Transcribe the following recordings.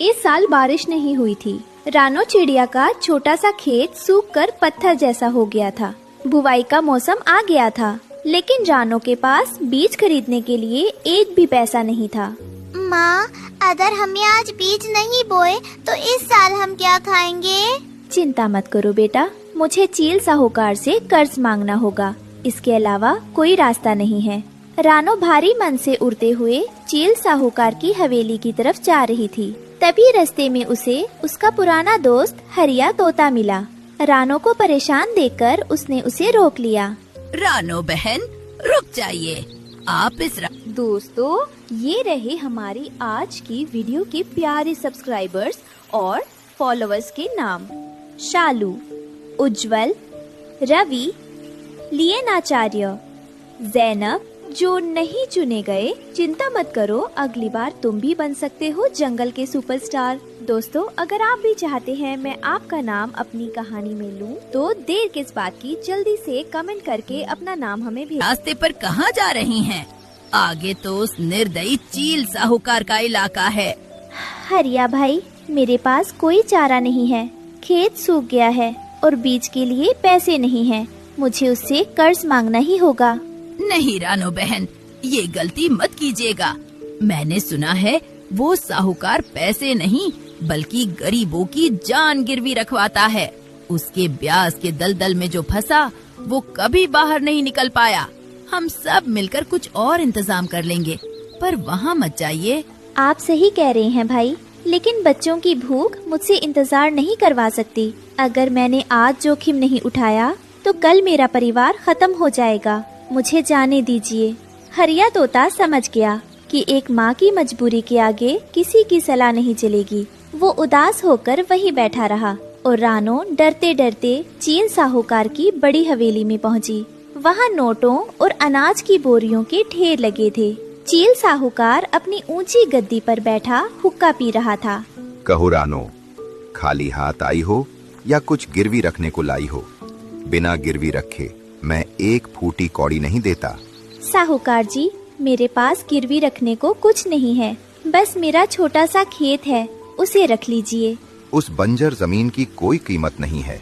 इस साल बारिश नहीं हुई थी। रानो चिड़िया का छोटा सा खेत सूखकर पत्थर जैसा हो गया था। बुवाई का मौसम आ गया था, लेकिन रानो के पास बीज खरीदने के लिए एक भी पैसा नहीं था। माँ, अगर हमने आज बीज नहीं बोए तो इस साल हम क्या खाएंगे? चिंता मत करो बेटा, मुझे चील साहूकार से कर्ज मांगना होगा। इसके अलावा कोई रास्ता नहीं है। रानो भारी मन से उड़ते हुए चील साहूकार की हवेली की तरफ जा रही थी। तभी रास्ते में उसे उसका पुराना दोस्त हरिया तोता मिला। रानो को परेशान देखकर उसने उसे रोक लिया। रानो बहन, रुक जाइए। आप इस दोस्तों, ये रहे हमारी आज की वीडियो के प्यारे सब्सक्राइबर्स और फॉलोअर्स के नाम। शालू, उज्जवल, रवि, लियनाचार्य, जैनब। जो नहीं चुने गए, चिंता मत करो, अगली बार तुम भी बन सकते हो जंगल के सुपरस्टार। दोस्तों, अगर आप भी चाहते हैं मैं आपका नाम अपनी कहानी में लूं, तो देर किस बात की, जल्दी से कमेंट करके अपना नाम हमें भेज। रास्ते पर कहाँ जा रही हैं? आगे तो उस निर्दयी चील साहूकार का इलाका है। हरिया भाई, मेरे पास कोई चारा नहीं है, खेत सूख गया है और बीज के लिए पैसे नहीं हैं। मुझे उससे कर्ज मांगना ही होगा। नहीं रानो बहन, ये गलती मत कीजिएगा। मैंने सुना है वो साहूकार पैसे नहीं बल्कि गरीबों की जान गिरवी रखवाता है। उसके ब्याज के दलदल में जो फंसा वो कभी बाहर नहीं निकल पाया। हम सब मिलकर कुछ और इंतजाम कर लेंगे, पर वहाँ मत जाइए। आप सही कह रहे हैं भाई, लेकिन बच्चों की भूख मुझसे इंतजार नहीं करवा सकती। अगर मैंने आज जोखिम नहीं उठाया तो कल मेरा परिवार खत्म हो जाएगा। मुझे जाने दीजिए। हरिया तोता समझ गया कि एक माँ की मजबूरी के आगे किसी की सलाह नहीं चलेगी। वो उदास होकर वहीं बैठा रहा और रानो डरते डरते चील साहूकार की बड़ी हवेली में पहुँची। वहाँ नोटों और अनाज की बोरियों के ढेर लगे थे। चील साहूकार अपनी ऊंची गद्दी पर बैठा हुक्का पी रहा था। कहो रानो, खाली हाथ आई हो या कुछ गिरवी रखने को लाई हो? बिना गिरवी रखे मैं एक फूटी कौड़ी नहीं देता। साहूकार जी, मेरे पास गिरवी रखने को कुछ नहीं है, बस मेरा छोटा सा खेत है, उसे रख लीजिए। उस बंजर जमीन की कोई कीमत नहीं है,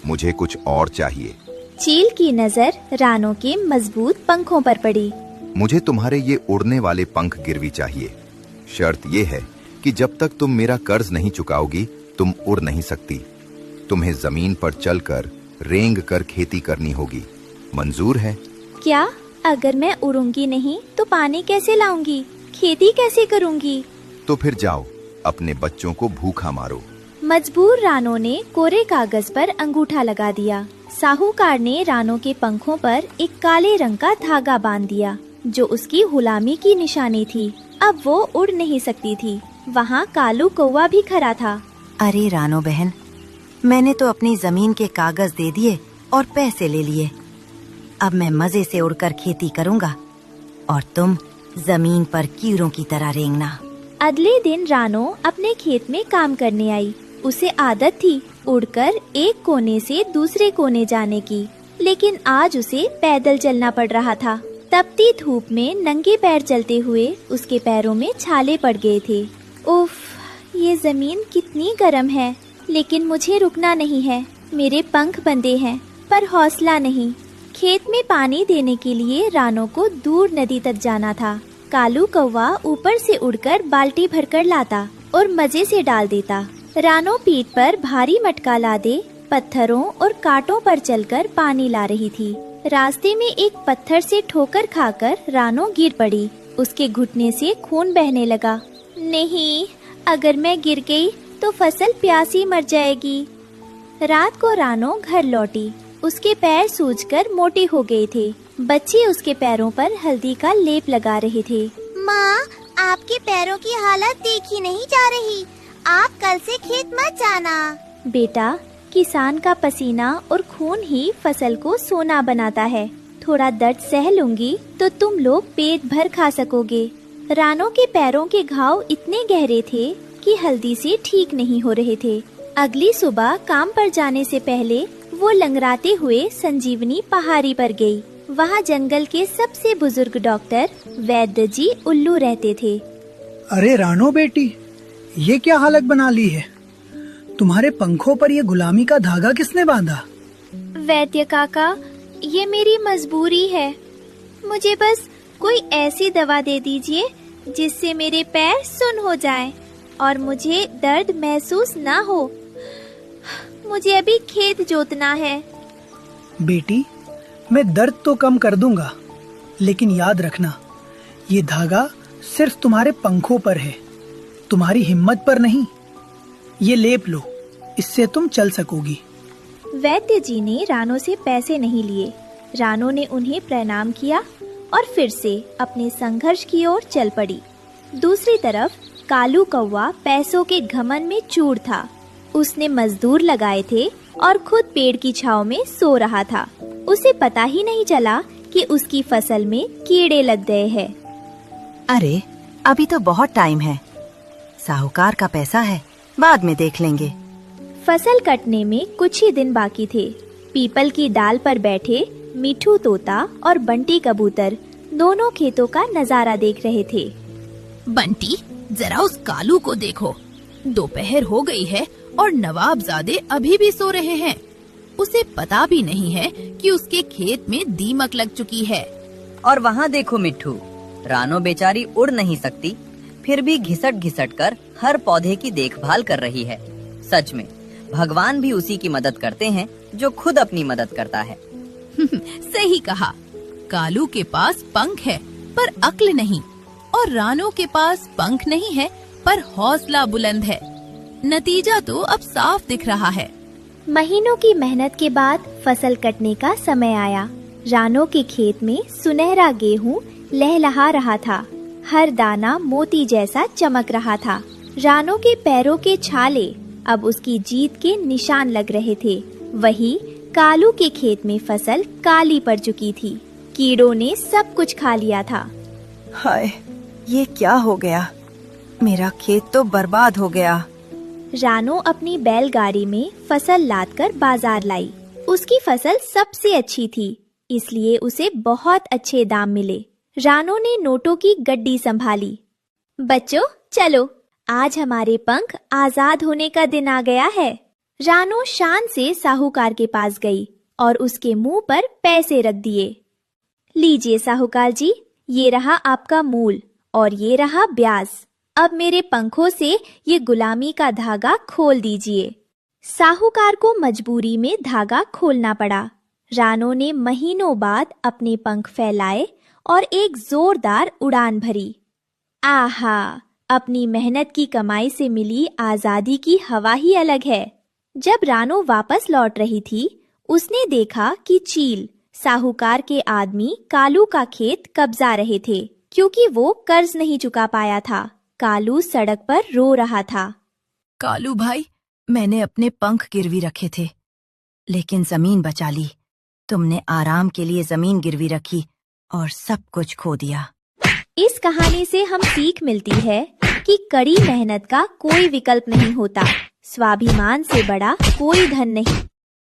मुझे कुछ और चाहिए। चील की नजर रानो के मजबूत पंखों पर पड़ी। मुझे तुम्हारे ये उड़ने वाले पंख गिरवी चाहिए। शर्त ये है कि जब तक तुम मेरा कर्ज नहीं चुकाओगी तुम उड़ नहीं सकती। तुम्हें जमीन पर चलकर रेंग कर खेती करनी होगी। मंजूर है? क्या? अगर मैं उड़ूंगी नहीं तो पानी कैसे लाऊंगी, खेती कैसे करूंगी? तो फिर जाओ, अपने बच्चों को भूखा मारो। मजबूर रानो ने कोरे कागज पर अंगूठा लगा दिया। साहूकार ने रानो के पंखों पर एक काले रंग का धागा बांध दिया, जो उसकी गुलामी की निशानी थी। अब वो उड़ नहीं सकती थी। वहाँ कालू कौवा भी खड़ा था। अरे रानो बहन, मैंने तो अपनी जमीन के कागज दे दिए और पैसे ले लिए। अब मैं मजे से उड़कर खेती करूँगा और तुम जमीन पर कीड़ों की तरह रेंगना। अगले दिन रानो अपने खेत में काम करने आई। उसे आदत थी उड़कर एक कोने से दूसरे कोने जाने की, लेकिन आज उसे पैदल चलना पड़ रहा था। तपती धूप में नंगे पैर चलते हुए उसके पैरों में छाले पड़ गए थे। उफ, ये जमीन कितनी गर्म है, लेकिन मुझे रुकना नहीं है। मेरे पंख बंधे हैं पर हौसला नहीं। खेत में पानी देने के लिए रानो को दूर नदी तक जाना था। कालू कौवा ऊपर से उड़कर बाल्टी भरकर लाता और मजे से डाल देता। रानो पीठ पर भारी मटका लादे पत्थरों और कांटों पर चलकर पानी ला रही थी। रास्ते में एक पत्थर से ठोकर खाकर रानो गिर पड़ी। उसके घुटने से खून बहने लगा। नहीं, अगर मैं गिर गई तो फसल प्यासी मर जाएगी। रात को रानो घर लौटी। उसके पैर सूजकर मोटे हो गए थे। बच्चे उसके पैरों पर हल्दी का लेप लगा रहे थे। माँ, आपके पैरों की हालत देखी नहीं जा रही। आप कल से खेत मत जाना। बेटा, किसान का पसीना और खून ही फसल को सोना बनाता है। थोड़ा दर्द सह लूंगी तो तुम लोग पेट भर खा सकोगे। रानो के पैरों के घाव इतने गहरे थे कि हल्दी से ठीक नहीं हो रहे थे। अगली सुबह काम पर जाने से पहले वो लंगड़ाते हुए संजीवनी पहाड़ी पर गई। वहाँ जंगल के सबसे बुजुर्ग डॉक्टर वैद्य जी उल्लू रहते थे। अरे रानो बेटी, ये क्या हालत बना ली है? तुम्हारे पंखों पर ये गुलामी का धागा किसने बांधा? वैद्य काका, ये मेरी मजबूरी है। मुझे बस कोई ऐसी दवा दे दीजिए जिससे मेरे पैर सुन्न हो जाएं और मुझे दर्द महसूस ना हो। मुझे अभी खेत जोतना है। बेटी, मैं दर्द तो कम कर दूंगा, लेकिन याद रखना, ये धागा सिर्फ तुम्हारे पंखों पर है, तुम्हारी हिम्मत पर नहीं। ये लेप लो, इससे तुम चल सकोगी। वैद्य जी ने रानो से पैसे नहीं लिए। रानो ने उन्हें प्रणाम किया और फिर से अपने संघर्ष की ओर चल पड़ी। दूसरी तरफ कालू कौवा पैसों के घमंड में चूर था। उसने मजदूर लगाए थे और खुद पेड़ की छांव में सो रहा था। उसे पता ही नहीं चला कि उसकी फसल में कीड़े लग गए हैं। अरे, अभी तो बहुत टाइम है। साहूकार का पैसा है, बाद में देख लेंगे। फसल कटने में कुछ ही दिन बाकी थे। पीपल की डाल पर बैठे मिठू तोता और बंटी कबूतर दोनों खेतों का नजारा देख रहे थे। बंटी, जरा उस कालू को देखो। दोपहर हो गई है और नवाबजादे अभी भी सो रहे हैं। उसे पता भी नहीं है कि उसके खेत में दीमक लग चुकी है। और वहाँ देखो मिट्ठू, रानो बेचारी उड़ नहीं सकती, फिर भी घिसट घिसट कर हर पौधे की देखभाल कर रही है। सच में भगवान भी उसी की मदद करते हैं जो खुद अपनी मदद करता है। सही कहा। कालू के पास पंख है पर अक्ल नहीं, और रानो के पास पंख नहीं है पर हौसला बुलंद है। नतीजा तो अब साफ दिख रहा है। महीनों की मेहनत के बाद फसल कटने का समय आया। रानो के खेत में सुनहरा गेहूं लहलहा रहा था। हर दाना मोती जैसा चमक रहा था। रानो के पैरों के छाले अब उसकी जीत के निशान लग रहे थे। वही कालू के खेत में फसल काली पड़ चुकी थी। कीड़ों ने सब कुछ खा लिया था। हाय, ये क्या हो गया? मेरा खेत तो बर्बाद हो गया। रानो अपनी बैलगाड़ी में फसल लादकर बाजार लाई। उसकी फसल सबसे अच्छी थी, इसलिए उसे बहुत अच्छे दाम मिले। रानो ने नोटों की गड्डी संभाली। बच्चों, चलो, आज हमारे पंख आजाद होने का दिन आ गया है। रानो शान से साहूकार के पास गई और उसके मुंह पर पैसे रख दिए। लीजिए साहूकार जी, ये रहा आपका मूल और ये रहा ब्याज। अब मेरे पंखों से ये गुलामी का धागा खोल दीजिए। साहूकार को मजबूरी में धागा खोलना पड़ा। रानो ने महीनों बाद अपने पंख फैलाए और एक जोरदार उड़ान भरी। आहा, अपनी मेहनत की कमाई से मिली आजादी की हवा ही अलग है। जब रानो वापस लौट रही थी, उसने देखा कि चील, साहूकार के आदमी, कालू का खेत कब्जा रहे थे क्योंकि वो कर्ज नहीं चुका पाया था। कालू सड़क पर रो रहा था। कालू भाई, मैंने अपने पंख गिरवी रखे थे, लेकिन जमीन बचा ली। तुमने आराम के लिए जमीन गिरवी रखी और सब कुछ खो दिया। इस कहानी से हम सीख मिलती है कि कड़ी मेहनत का कोई विकल्प नहीं होता। स्वाभिमान से बड़ा कोई धन नहीं।